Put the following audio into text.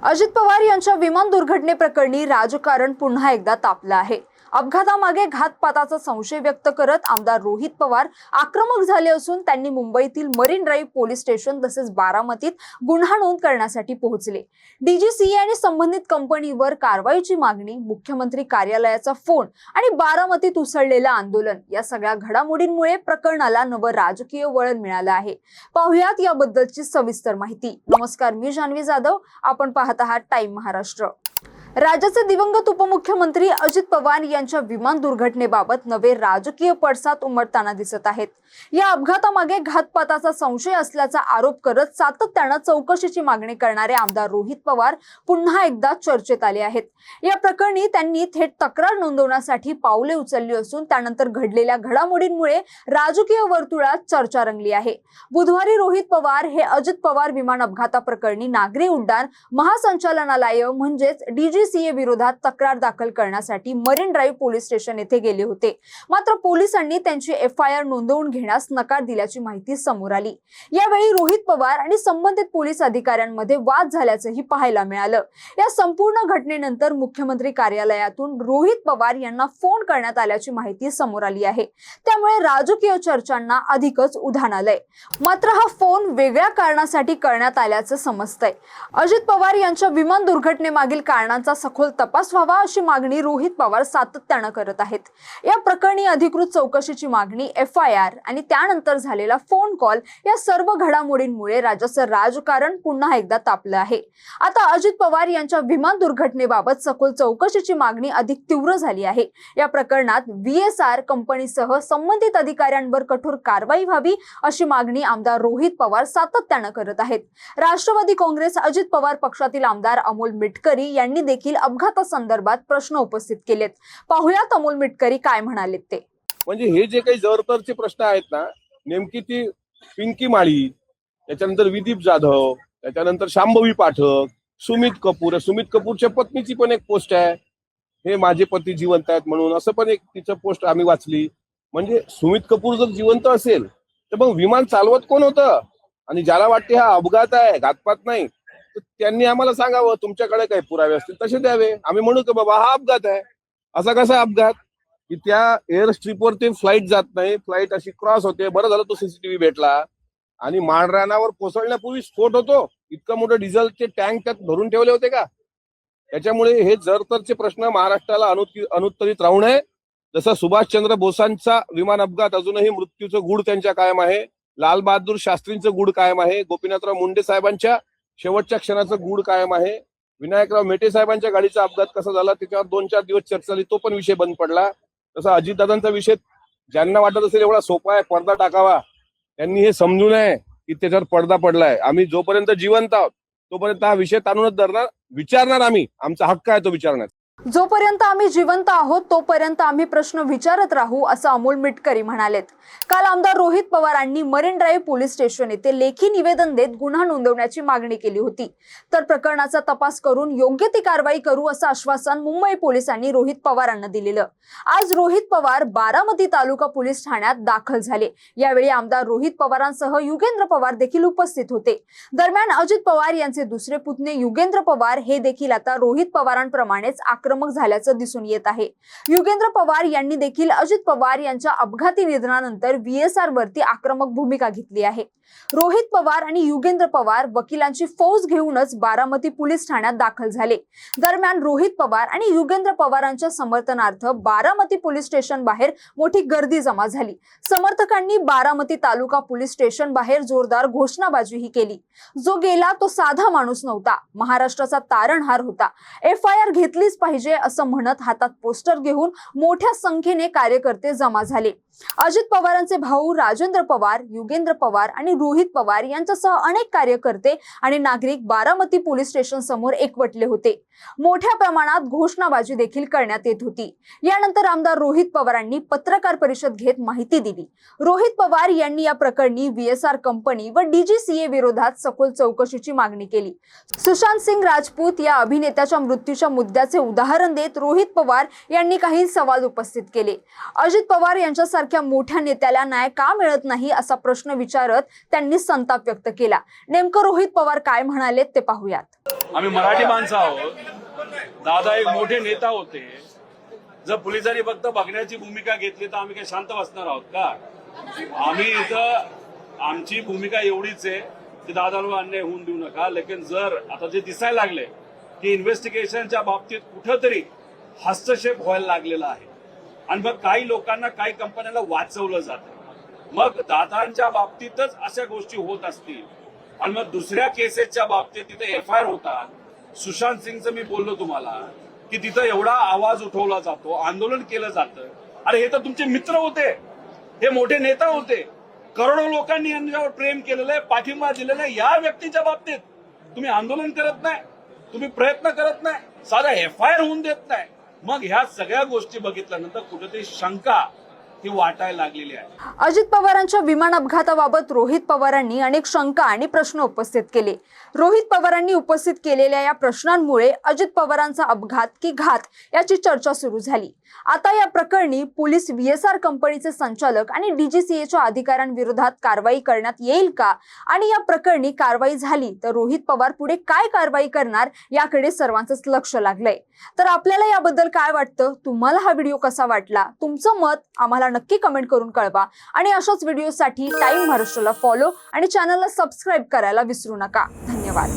अजित पवार यांच्या विमान दुर्घटनेप्रकरणी राजकारण पुन्हा एकदा तापलं आहे। अपघातामागे घातपाताचा संशय व्यक्त करत आमदार रोहित पवार आक्रमक झाले असून त्यांनी मुंबईतील मरीन ड्राईव्ह पोलीस स्टेशन तसेच बारामतीत गुन्हा नोंद करण्यासाठी पोहोचले। डीजीसीए आणि संबंधित कंपनीवर कारवाईची मागणी, मुख्यमंत्री कार्यालयाचा फोन आणि बारामतीत उसळलेलं आंदोलन या सगळ्या घडामोडींमुळे प्रकरणाला नवं राजकीय वळण मिळालं आहे। पाहुयात याबद्दलची सविस्तर माहिती। नमस्कार, मी जान्हवी जाधव, आपण पाहत आहात टाइम महाराष्ट्र। राज्याचे दिवंगत उपमुख्यमंत्री अजित पवार यांच्या विमान दुर्घटनेबाबत नवे राजकीय पडसाद उमटताना दिसत आहेत। या अपघातामागे घातपाताचा संशय असल्याचा आरोप करत सातत्याने चौकशीची मागणी करणारे आमदार रोहित पवार पुन्हा एकदा चर्चेत आले आहेत। या प्रकरणी त्यांनी थेट तक्रार नोंदवण्यासाठी पावले उचलली असून त्यानंतर घडलेल्या घडामोडींमुळे राजकीय वर्तुळात चर्चा रंगली आहे। बुधवारी रोहित पवार हे अजित पवार विमान अपघाताप्रकरणी नागरी उड्डाण महासंचालनालय म्हणजेच डीजीसीए विरोधात तक्रार दाखल करण्यासाठी मरीन ड्राईव्ह पोलीस स्टेशन येथे गेले होते। मात्र पोलिसांनी त्यांची एफआयआर नोंदवून घेण्यास नकार दिल्याची माहिती समोर आली। यावेळी रोहित पवार आणि संबंधित पोलीस अधिकाऱ्यांमध्ये वाद झाल्याचंही पाहायला मिळालं। या संपूर्ण घटनेनंतर मुख्यमंत्री कार्यालयातून रोहित पवार यांना फोन करण्यात आल्याची माहिती समोर आली आहे। त्यामुळे राजकीय चर्चांना अधिकच उधाण आलंय। मात्र हा फोन वेगळ्या कारणासाठी करण्यात आल्याचं समजतंय। अजित पवार यांच्या विमान दुर्घटनेमागील कारणांचा सखोल तपास व्हावा अशी मागणी रोहित पवार सातत्याने करत आहेत। या प्रकरणी अधिकृत चौकशीची मागणी, एफआयआर आणि त्यानंतर झालेला फोन कॉल या सर्व घडामोडींमुळे राज्याचं राजकारण पुन्हा एकदा तापलं आहे। आता अजित पवार यांच्या विमान दुर्घटनेबाबत सखोल चौकशीची मागणी अधिक तीव्र झाली आहे। या प्रकरणात VSR कंपनीसह संबंधित अधिकाऱ्यांवर कठोर कारवाई व्हावी अशी मागणी आमदार रोहित पवार सातत्याने करत आहेत। राष्ट्रवादी काँग्रेस अजित पवार पक्षातील आमदार अमोल मिटकरी यांनी देखील अपघातासंदर्भात प्रश्न उपस्थित केलेत। पाहुयात अमोल मिटकरी काय म्हणालेत ते। म्हणजे हे जे काही जरतरचे प्रश्न आहेत ना, नेमकी ती पिंकी माळी, त्याच्यानंतर विदीप जाधव, त्याच्यानंतर शांभवी पाठक, सुमित कपूरच्या पत्नीची पण एक पोस्ट आहे, हे माझे पती जिवंत आहेत म्हणून, असं पण एक तिचं पोस्ट आम्ही वाचली। म्हणजे सुमित कपूर जर जिवंत असेल तर मग विमान चालवत कोण होतं? आणि ज्याला वाटते हा अपघात आहे, घातपात नाही, तर त्यांनी आम्हाला सांगावं, तुमच्याकडे काही पुरावे असतील तसे द्यावे, आम्ही म्हणू की बाबा हा अपघात आहे। असा कसा अपघात की त्या एअर स्ट्रिपवर ते फ्लाईट जात नाही, फ्लाईट अशी क्रॉस होते, बरं झालं तो सीसीटीव्ही भेटला, आणि माळरानावर कोसळण्यापूर्वी स्फोट होतो। इतकं मोठं डिझेलचे टँक त्यात भरून ठेवले होते का? त्याच्यामुळे हे जरतरचे प्रश्न महाराष्ट्राला अनुत्तरित राहू नये। जसं सुभाषचंद्र बोसांचा विमान अपघात अजूनही मृत्यूचं गूढ त्यांच्या कायम आहे, लाल बहादूर शास्त्रींचं गूढ कायम आहे, गोपीनाथराव मुंडे साहेबांच्या शेवटच्या क्षणाचं गूढ कायम आहे, विनायकराव मेटे साहेबांच्या गाडीचा अपघात कसा झाला त्याच्यावर 2-4 दिवस चर्चा झाली, तो पण विषय बंद पडला। तसा अजितदादांचा विषय ज्यांना वाटत असेल एवढा सोपा आहे पडदा टाकावा, त्यांनी हे समजू नये की त्याच्यावर पडदा पडलाय। आम्ही जोपर्यंत जिवंत आहोत तोपर्यंत हा विषय ताणूनच धरणार, विचारणार, आम्ही, आमचा हक्क आहे तो विचारण्याचा। जोपर्यंत आम्ही जिवंत आहोत तोपर्यंत आम्ही प्रश्न विचारत राहू असं अमोल मिटकरी म्हणालेत। काल आमदार रोहित पवारांनी मरीन ड्राईव्ह पोलीस स्टेशन येथे लेखी निवेदन देत गुन्हा नोंदवण्याची मागणी केली होती। तर प्रकरणाचा तपास करून योग्य ती कारवाई करू असं आश्वासन मुंबई पोलिसांनी रोहित पवारांना दिलेलं। आज रोहित पवार बारामती तालुका पोलीस ठाण्यात दाखल झाले। यावेळी आमदार रोहित पवारांसह युगेंद्र पवार देखील उपस्थित होते। दरम्यान अजित पवार यांचे दुसरे पुतणे युगेंद्र पवार हे देखील आता रोहित पवारांप्रमाणेच आक्रमक झाल्याचं दिसून येत आहे। युगेंद्र पवार यांनी देखील अजित पवार यांच्या अपघाती निधनानंतर VSR वरती आक्रमक भूमिका घेतली आहे। रोहित पवार आणि युगेंद्र पवार वकिलांची फौज घेऊनच बारामती पोलीस ठाण्यात दाखल झाले। दरम्यान रोहित पवार आणि युगेंद्र पवारांच्या समर्थनार्थ बारामती पोलीस स्टेशन बाहेर मोठी गर्दी जमा झाली। समर्थकांनी बारामती तालुका पोलीस स्टेशन बाहेर जोरदार घोषणाबाजीही केली। जो गेला तो साधा माणूस नव्हता, महाराष्ट्राचा तारणहार होता, एफआयआर घेतलीच पाहिजे असं म्हणत हातात पोस्टर घेऊन मोठ्या संख्येने कार्यकर्ते जमा झाले। अजित पवारांचे भाऊ राजेंद्र पवार, युगेंद्र पवार आणि रोहित पवार यांच्यासह अनेक कार्यकर्ते आणि नागरिक बारामती पोलीस स्टेशन समोर एकवटले होते। मोठ्या प्रमाणात घोषणाबाजी देखील करण्यात येत होती। यानंतर आमदार रोहित पवारांनी पत्रकार परिषद घेत माहिती दिली। रोहित पवार यांनी या प्रकरणी VSR कंपनी व डीजीसीए विरोधात सखोल चौकशीची मागणी केली। सुशांत सिंग राजपूत या अभिनेत्याच्या मृत्यूच्या मुद्द्याचे उदाहरण उदाहरण देत रोहित पवार यांनी काही सवाल उपस्थित केले. अजित पवार यांच्यासारख्या मोठ्या नेत्याला न्याय का मिळत नाही असा प्रश्न विचारत त्यांनी संताप व्यक्त केला. नेमकं रोहित पवार काय म्हणाले ते पाहूयात. आम्ही मराठी माणसं आहोत. दादा एक मोठे नेता होते. जर पोलिसांनी फक्त बघण्याची भूमिका घेतली तर आम्ही काय शांत बसणार आहोत का? आम्ही इथं आमची भूमिका एवढीच आहे की दादांवर अन्याय होऊन देऊ नका. लेकिन जर आता जे दिसायला लागले की इन्व्हेस्टिगेशनच्या बाबतीत कुठंतरी हस्तक्षेप व्हायला लागलेला आहे आणि मग काही लोकांना काही कंपन्यांना वाचवलं जातं, मग दादांच्या बाबतीतच अशा गोष्टी होत असतील आणि मग दुसऱ्या केसेसच्या बाबतीत तिथे एफआयआर होतात. सुशांत सिंगचं मी बोललो तुम्हाला की तिथं एवढा आवाज उठवला जातो, आंदोलन केलं जातं. अरे हे तर तुमचे मित्र होते, हे मोठे नेता होते. करोडो लोकांनी यांच्यावर प्रेम केलेलं आहे, पाठिंबा दिलेला आहे. या व्यक्तीच्या बाबतीत तुम्ही आंदोलन करत नाही, तुम्ही प्रयत्न करत नाही, साधा एफआयआर होऊन देत नाही. मग ह्या सगळ्या गोष्टी बघितल्यानंतर कुठेतरी शंका ही वाटायला लागलेली आहे. अजित पवारांच्या विमान अपघाताबाबत रोहित पवारांनी अनेक शंका आणि प्रश्न उपस्थित केले. रोहित पवारांनी उपस्थित केलेल्या या प्रश्नांमुळे अजित पवारांचा अपघात की घात याची चर्चा सुरू झाली. आता या प्रकरणी पोलीस VSR कंपनीचे संचालक आणि DGCAच्या अधिकाऱ्यांविरोधात कारवाई करण्यात येईल का, आणि या प्रकरणी कारवाई झाली तर रोहित पवार पुढे काय कारवाई करणार याकडे सर्वांचंच लक्ष लागलंय. तर आपल्याला याबद्दल काय वाटतं, तुम्हाला हा व्हिडिओ कसा वाटला, तुमचं मत आम्हाला नक्की कमेंट करून कळवा. आणि अशाच व्हिडिओसाठी टाइम महाराष्ट्राला फॉलो आणि चॅनलला सबस्क्राईब करायला विसरू नका. धन्यवाद.